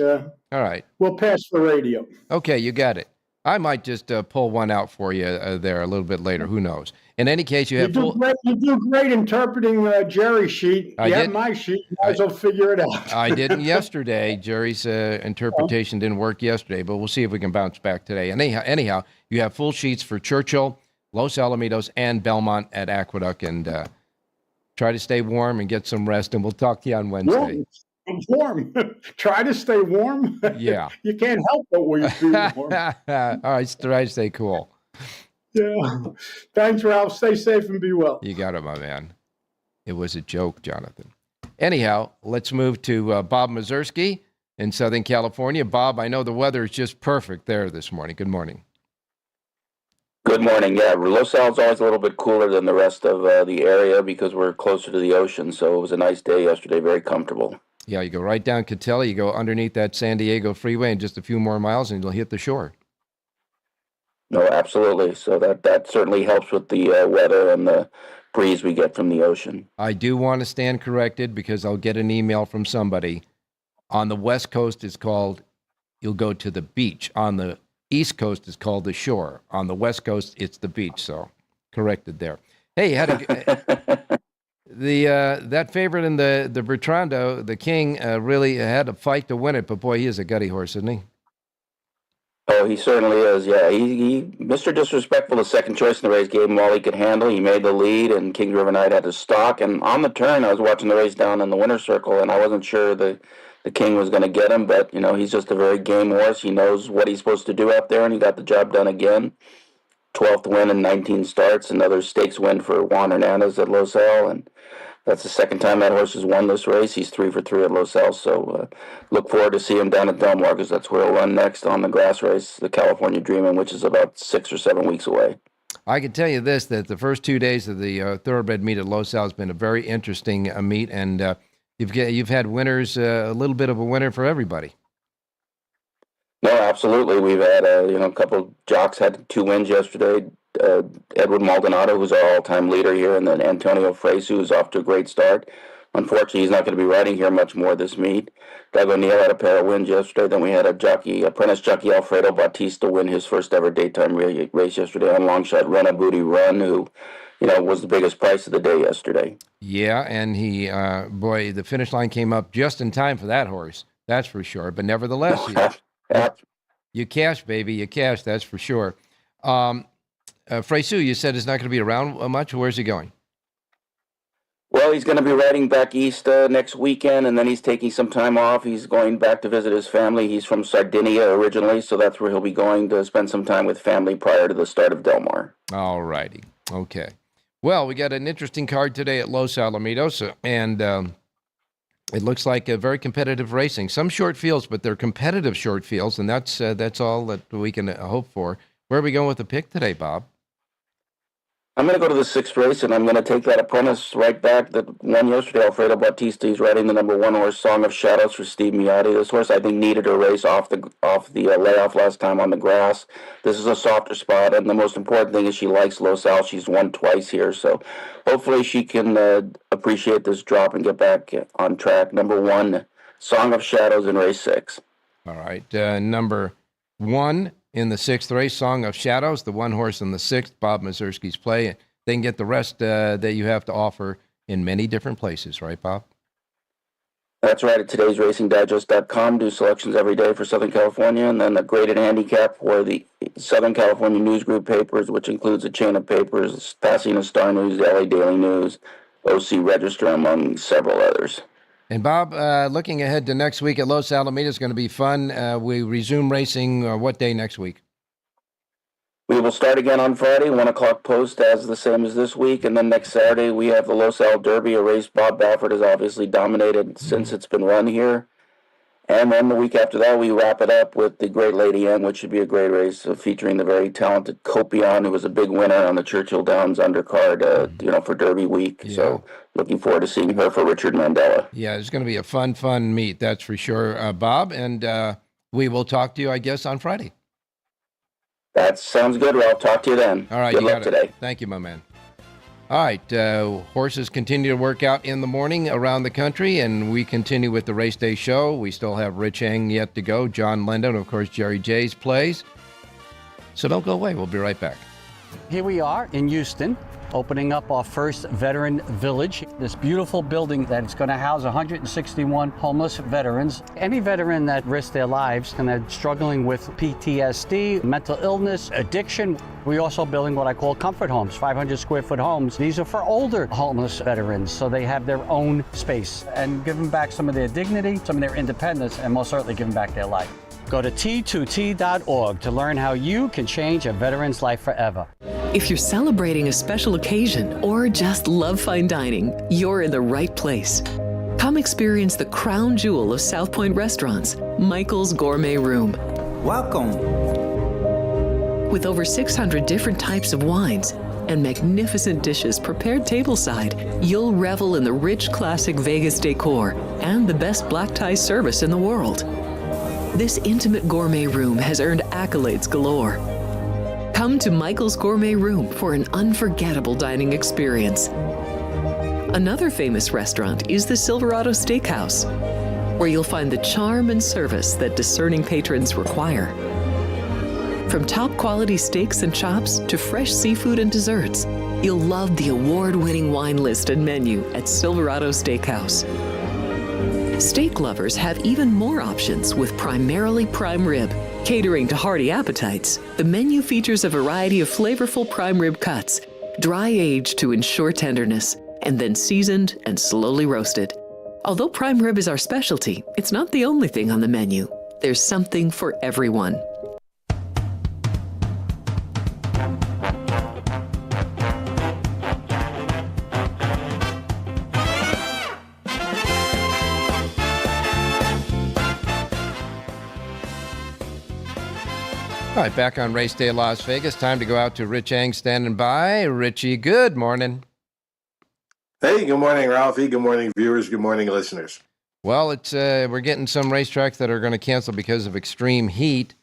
all right, we'll pass for radio. Okay, you got it. I might just pull one out for you there a little bit later. Who knows? In any case, you do great interpreting Jerry's sheet. You have my sheet. You might as well figure it out. I didn't yesterday. Jerry's interpretation didn't work yesterday, but we'll see if we can bounce back today. And anyhow, you have full sheets for Churchill, Los Alamitos, and Belmont at Aqueduct. And try to stay warm and get some rest, and we'll talk to you on Wednesday. Warm. Try to stay warm. Yeah. You can't help but be warm. All right, try to stay cool. Yeah. Thanks, Ralph. Stay safe and be well. You got it, my man. It was a joke, Jonathan. Anyhow, let's move to Bob Mazursky. in Southern California. Bob, I know the weather is just perfect there this morning. Good morning. Good morning. Yeah, Los Al is always a little bit cooler than the rest of the area because we're closer to the ocean. So it was a nice day yesterday, very comfortable. Yeah, you go right down Catella, you go underneath that San Diego freeway and just a few more miles and you'll hit the shore. No, absolutely. So that certainly helps with the weather and the breeze we get from the ocean. I do want to stand corrected because I'll get an email from somebody. On the West Coast, it's called, you'll go to the beach. On the East Coast, it's called the shore. On the West Coast, it's the beach. So corrected there. Hey, that favorite in the Bertrando, the King, really had a fight to win it. But boy, he is a gutty horse, isn't he? Oh, he certainly is. Yeah, he Mr. Disrespectful, the second choice in the race, gave him all he could handle. He made the lead, and Kings River Knight had to stalk. And on the turn, I was watching the race down in the winner's circle, and I wasn't sure the King was going to get him. But, you know, he's just a very game horse. He knows what he's supposed to do out there, and he got the job done again. 12th win in 19 starts, another stakes win for Juan Hernandez at Los Al, and that's the second time that horse has won this race. He's 3 for 3 at Los Al, so look forward to see him down at Del Mar because that's where he'll run next on the grass race, the California Dreamin', which is about 6 or 7 weeks away. I can tell you this, that the first 2 days of the thoroughbred meet at Los Al has been a very interesting meet, and you've had winners, a little bit of a winner for everybody. No, absolutely. We've had a couple jocks had 2 wins yesterday. Edward Maldonado, who's our all-time leader here, and then Antonio Fresu, who's off to a great start. Unfortunately, he's not going to be riding here much more this meet. Doug O'Neill had a pair of wins yesterday. Then we had apprentice jockey Alfredo Bautista win his first ever daytime race yesterday on long shot Rena Booty Run, who, was the biggest price of the day yesterday. Yeah, and he, the finish line came up just in time for that horse. That's for sure. But nevertheless, you cash, baby, you cash. That's for sure. Fresu, you said is not going to be around much. Where's he going? Well, he's going to be riding back east next weekend, and then he's taking some time off. He's going back to visit his family. He's from Sardinia originally, so that's where he'll be going to spend some time with family prior to the start of Del Mar. All righty. Okay. Well, we got an interesting card today at Los Alamitos, and it looks like a very competitive racing. Some short fields, but they're competitive short fields, and that's all that we can hope for. Where are we going with the pick today, Bob? I'm going to go to the 6th race, and I'm going to take that apprentice right back that won yesterday, Alfredo Bautista. He's riding the number 1 horse, Song of Shadows, for Steve Miotti. This horse, I think, needed a race off the layoff last time on the grass. This is a softer spot, and the most important thing is she likes Los Al. She's won twice here, so hopefully she can appreciate this drop and get back on track. Number 1, Song of Shadows in race 6. All right, number 1 in the 6th race, Song of Shadows, the 1 horse in the 6th, Bob Mazurski's play. They can get the rest that you have to offer in many different places, right, Bob? That's right, at today'sracingdigest.com. Do selections every day for Southern California, and then the graded handicap for the Southern California News Group papers, which includes a chain of papers, Pasadena Star News, LA Daily News, OC Register, among several others. And Bob, looking ahead to next week at Los Alamitos is going to be fun. We resume racing what day next week? We will start again on Friday, 1 o'clock post, as the same as this week. And then next Saturday, we have the Los Al Derby, a race Bob Baffert has obviously dominated since it's been run here. And then the week after that, we wrap it up with the Great Lady M, which should be a great race featuring the very talented Copion, who was a big winner on the Churchill Downs undercard, for Derby week. Yeah. So looking forward to seeing her for Richard Mandela. Yeah, it's going to be a fun meet, that's for sure, Bob. And we will talk to you, I guess, on Friday. That sounds good, Ralph. Talk to you then. All right. Good luck today. Thank you, my man. All right, horses continue to work out in the morning around the country, and we continue with the Race Day show. We still have Rich Eng yet to go, John Lendo, and, of course, Jerry J's plays. So don't go away. We'll be right back. Here we are in Houston, opening up our first veteran village. This beautiful building that is going to house 161 homeless veterans. Any veteran that risks their lives and they're struggling with PTSD, mental illness, addiction. We're also building what I call comfort homes, 500 square foot homes. These are for older homeless veterans, so they have their own space, and give them back some of their dignity, some of their independence, and most certainly give them back their life. Go to T2T.org to learn how you can change a veteran's life forever. If you're celebrating a special occasion or just love fine dining, you're in the right place. Come Come experience the crown jewel of South Point restaurants, Michael's Gourmet Room. Welcome. With over 600 different types of wines and magnificent dishes prepared tableside, you'll revel in the rich classic Vegas decor and the best black tie service in the world. This intimate gourmet room has earned accolades galore. Come to Michael's Gourmet Room for an unforgettable dining experience. Another famous restaurant is the Silverado Steakhouse, where you'll find the charm and service that discerning patrons require. From top quality steaks and chops to fresh seafood and desserts, you'll love the award-winning wine list and menu at Silverado Steakhouse. Steak lovers have even more options with primarily prime rib. Catering to hearty appetites, the menu features a variety of flavorful prime rib cuts, dry aged to ensure tenderness, and then seasoned and slowly roasted. Although prime rib is our specialty, it's not the only thing on the menu. There's something for everyone. All right, back on Race Day Las Vegas. Time to go out to Rich Eng standing by. Richie, good morning. Hey, good morning, Ralphie. Good morning, viewers. Good morning, listeners. Well, it's we're getting some racetracks that are going to cancel because of extreme heat,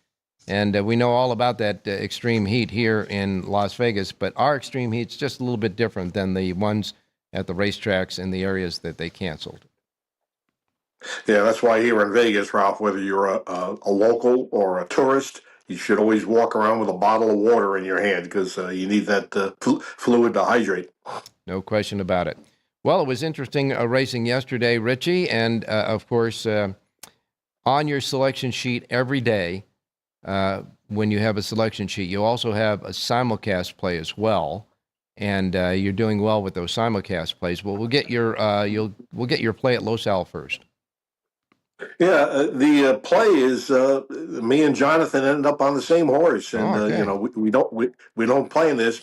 and we know all about that extreme heat here in Las Vegas, but our extreme heat's just a little bit different than the ones at the racetracks in the areas that they canceled. Yeah, that's why here in Vegas, Ralph, whether you're a local or a tourist, you should always walk around with a bottle of water in your hand because you need that fluid to hydrate. No question about it. Well, it was interesting racing yesterday, Richie, and of course, on your selection sheet every day, when you have a selection sheet, you also have a simulcast play as well, and you're doing well with those simulcast plays. Well, we'll get your play at Los Al first. Yeah, the play is me and Jonathan ended up on the same horse, and okay. we don't play in this.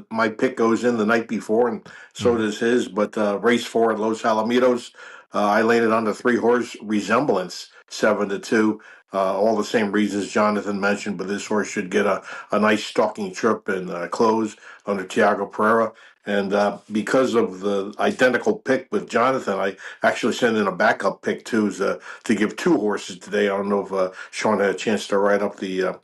My pick goes in the night before, and so does his. But race 4 at Los Alamitos, I landed on the 3-horse Resemblance 7-2. All the same reasons Jonathan mentioned, but this horse should get a nice stalking trip and close under Tiago Pereira. And because of the identical pick with Jonathan, I actually sent in a backup pick too, to give 2 horses today. I don't know if Sean had a chance to write up the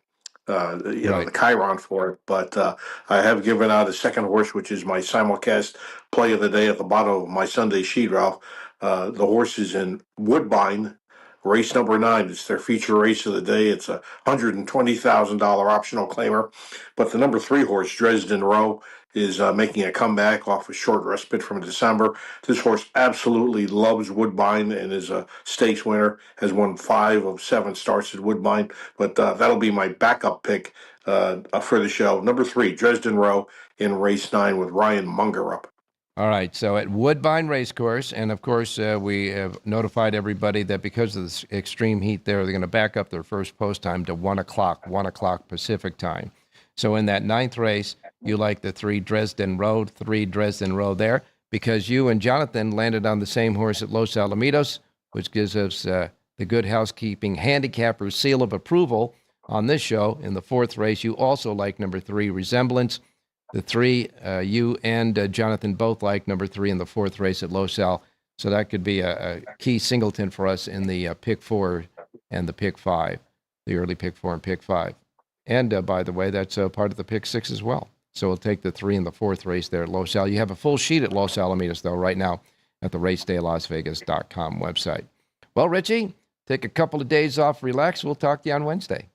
the Chiron for it, but I have given out a second horse, which is my simulcast play of the day at the bottom of my Sunday sheet, Ralph. The horse is in Woodbine, race number 9. It's their feature race of the day. It's a $120,000 optional claimer, but the number 3 horse, Dresden Row, is making a comeback off a short respite from December. This horse absolutely loves Woodbine and is a stakes winner, has won 5 of 7 starts at Woodbine, but that'll be my backup pick for the show. Number 3, Dresden Row in race 9 with Ryan Munger up. All right, so at Woodbine Racecourse, and of course we have notified everybody that because of this extreme heat there, they're going to back up their first post time to 1 o'clock Pacific time. So in that 9th race, you like the 3 Dresden Row there, because you and Jonathan landed on the same horse at Los Alamitos, which gives us the Good Housekeeping Handicapper seal of approval on this show. In the 4th race, you also like number 3 Resemblance. The 3, you and Jonathan both like number 3 in the 4th race at Los Al. So that could be a key singleton for us in the pick 4 and the pick 5, the early pick 4 and pick 5. And by the way, that's part of the pick 6 as well. So we'll take the 3 and the 4th race there at Los Al. You have a full sheet at Los Alamitos, though, right now at the racedaylasvegas.com website. Well, Richie, take a couple of days off, relax. We'll talk to you on Wednesday.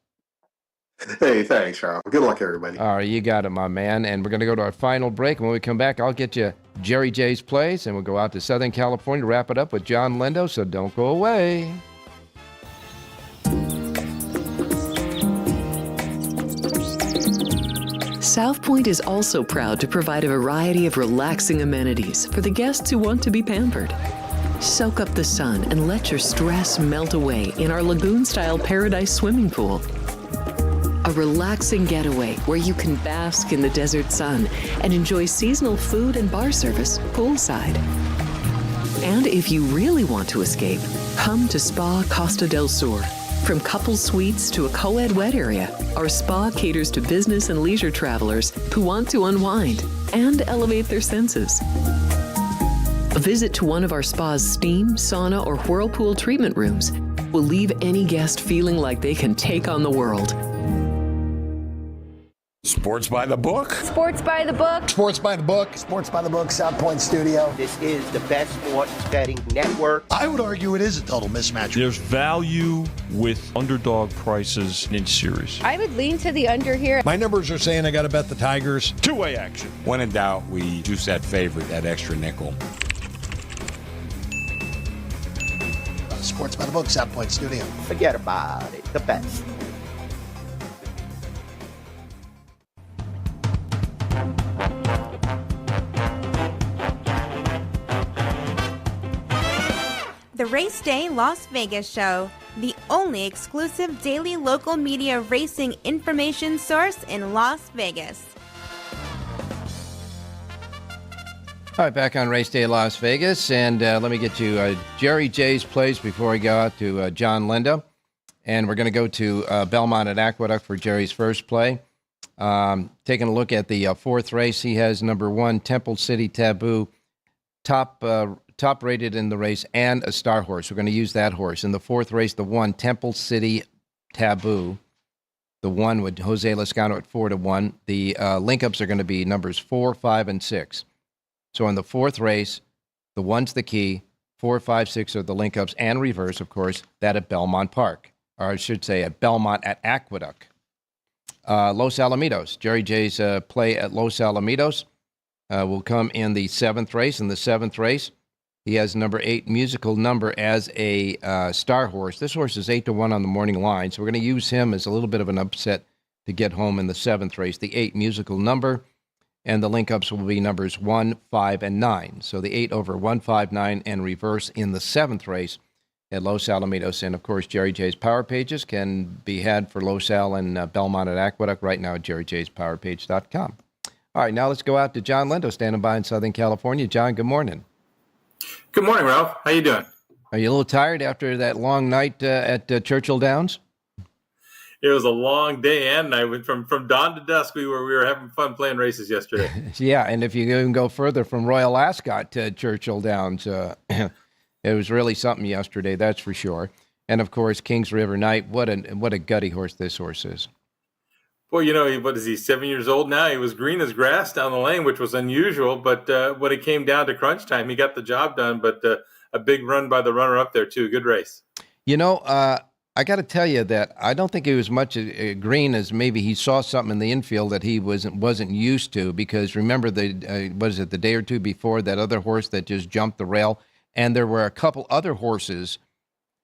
Hey, thanks, Charles. Good luck, everybody. All right, you got it, my man. And we're going to go to our final break. When we come back, I'll get you Jerry J's plays, and we'll go out to Southern California to wrap it up with John Lindo, so don't go away. South Point is also proud to provide a variety of relaxing amenities for the guests who want to be pampered. Soak up the sun and let your stress melt away in our lagoon-style Paradise swimming pool. A relaxing getaway where you can bask in the desert sun and enjoy seasonal food and bar service poolside. And if you really want to escape, come to Spa Costa del Sur. From couple suites to a co-ed wet area, our spa caters to business and leisure travelers who want to unwind and elevate their senses. A visit to one of our spa's steam, sauna, or whirlpool treatment rooms will leave any guest feeling like they can take on the world. Sports by the book. Sports by the book. Sports by the book. Sports by the book, South Point Studio. This is the best sports betting network. I would argue it is a total mismatch. There's value with underdog prices in series. I would lean to the under here. My numbers are saying I got to bet the Tigers. Two-way action. When in doubt, we juice that favorite, that extra nickel. Sports by the book, South Point Studio. Forget about it. The best. The Race Day Las Vegas Show, the only exclusive daily local media racing information source in Las Vegas. All right, back on Race Day Las Vegas, and let me get to Jerry J's plays before we go out to John Linda. And we're going to go to Belmont at Aqueduct for Jerry's first play. Taking a look at the fourth race, he has number 1, Temple City Taboo, top rated in the race, and a star horse. We're going to use that horse. In the fourth race, the 1, Temple City Taboo, the 1 with Jose Lascano at 4-1. The link-ups are going to be numbers 4, 5, and 6. So in the fourth race, the 1's the key, 4, 5, 6 are the link-ups, and reverse, of course, that at Belmont Park. Or I should say at Belmont at Aqueduct. Los Alamitos. Jerry J's play at Los Alamitos will come in the 7th race. In the 7th race, he has number 8, Musical Number, as a star horse. This horse is 8-1 on the morning line, so we're going to use him as a little bit of an upset to get home in the 7th race. The 8, Musical Number, and the link-ups will be numbers 1, 5, and 9. So the 8 over 1, 5, 9, and reverse in the 7th race at Los Alamitos. And, of course, Jerry J's Power Pages can be had for Los Al and Belmont at Aqueduct right now at jerryjspowerpage.com. All right, now let's go out to John Lindo, standing by in Southern California. John, good morning. Good morning, Ralph. How you doing? Are you a little tired after that long night at Churchill Downs? It was a long day and night. From dawn to dusk, we were having fun playing races yesterday. Yeah, and if you even go further from Royal Ascot to Churchill Downs, it was really something yesterday, that's for sure. And of course, Kings River Night. What a gutty horse this horse is. Well, what is he, 7 years old now? He was green as grass down the lane, which was unusual. But when it came down to crunch time, he got the job done. But a big run by the runner-up there, too. Good race. I got to tell you that I don't think he was much green as maybe he saw something in the infield that he wasn't used to. Because remember, the day or two before, that other horse that just jumped the rail? And there were a couple other horses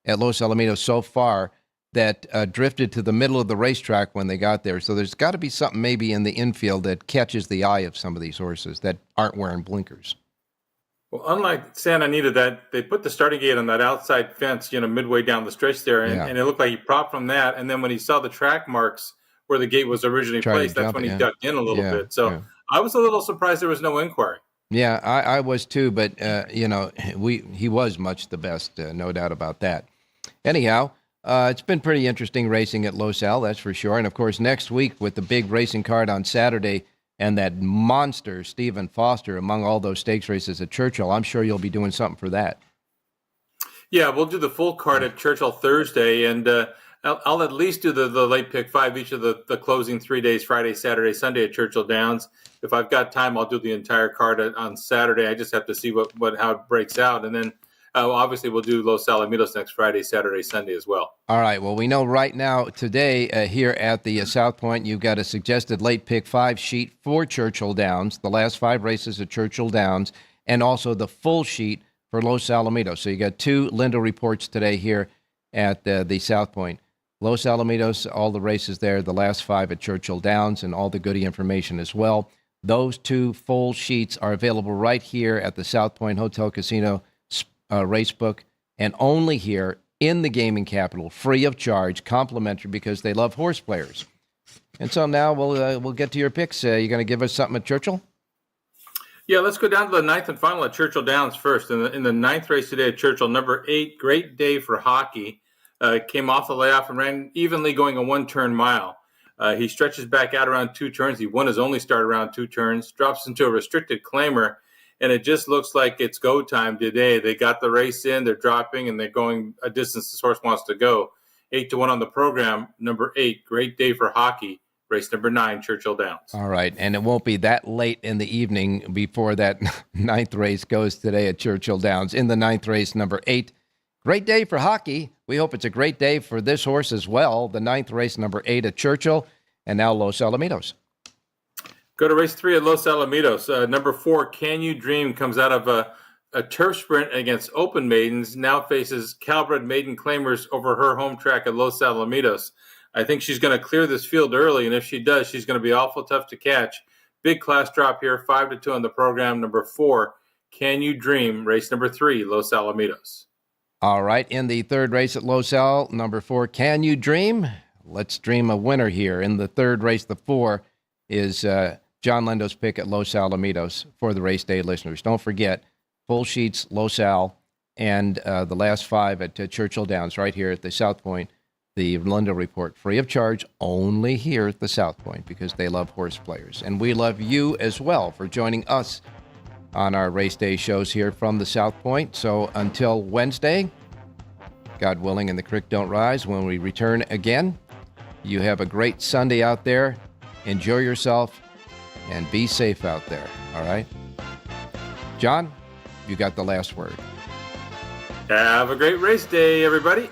at Los Alamitos so far that drifted to the middle of the racetrack when they got there. So there's got to be something maybe in the infield that catches the eye of some of these horses that aren't wearing blinkers. Well, unlike Santa Anita, that they put the starting gate on that outside fence, midway down the stretch there, and it looked like he propped from that. And then when he saw the track marks where the gate was originally placed, that's when he ducked in a little bit. So I was a little surprised there was no inquiry. Yeah, I was too, but he was much the best, no doubt about that. Anyhow, it's been pretty interesting racing at Los Al, that's for sure. And of course, next week with the big racing card on Saturday and that monster Stephen Foster among all those stakes races at Churchill, I'm sure you'll be doing something for that. Yeah, we'll do the full card at Churchill Thursday, and I'll at least do the late pick 5 each of the closing 3 days, Friday, Saturday, Sunday at Churchill Downs. If I've got time, I'll do the entire card on Saturday. I just have to see how it breaks out. And then obviously we'll do Los Alamitos next Friday, Saturday, Sunday as well. All right. Well, we know right now today here at the South Point, you've got a suggested late pick 5 sheet for Churchill Downs, the last 5 races at Churchill Downs, and also the full sheet for Los Alamitos. So you got 2 Lindo reports today here at the South Point. Los Alamitos, all the races there, the last 5 at Churchill Downs, and all the goodie information as well. Those 2 full sheets are available right here at the South Point Hotel Casino Racebook, and only here in the gaming capital, free of charge, complimentary, because they love horse players. And so now we'll get to your picks. You going to give us something at Churchill? Yeah, let's go down to the ninth and final at Churchill Downs first. In the ninth race today at Churchill, number 8, Great Day for Hockey, came off the layoff and ran evenly going a 1-turn mile. He stretches back out around 2 turns. He won his only start around 2 turns, drops into a restricted claimer, and it just looks like it's go time today. They got the race in, they're dropping, and they're going a distance this horse wants to go. 8-1 on the program, number 8, Great Day for Hockey. Race number 9, Churchill Downs. All right, and it won't be that late in the evening before that ninth race goes today at Churchill Downs. In the ninth race, number 8, Great Day for Hockey. We hope it's a great day for this horse as well. The ninth race, number 8 at Churchill, and now Los Alamitos. Go to race 3 at Los Alamitos. Number 4, Can You Dream, comes out of a turf sprint against Open Maidens, now faces Calbred Maiden Claimers over her home track at Los Alamitos. I think she's going to clear this field early, and if she does, she's going to be awful tough to catch. Big class drop here, 5-2 on the program. Number 4, Can You Dream, race number 3, Los Alamitos. All right, in the third race at Los Al, number 4, Can You Dream? Let's dream a winner here. In the third race, the 4 is John Lendo's pick at Los Alamitos for the race day listeners. Don't forget, full sheets, Los Al, and the last 5 at Churchill Downs right here at the South Point. The Lendo Report, free of charge, only here at the South Point, because they love horse players. And we love you as well for joining us on our race day shows here from the South Point. So until Wednesday, God willing and the creek don't rise, when we return again, you have a great Sunday out there. Enjoy yourself and be safe out there. All right? John, you got the last word. Have a great race day, everybody.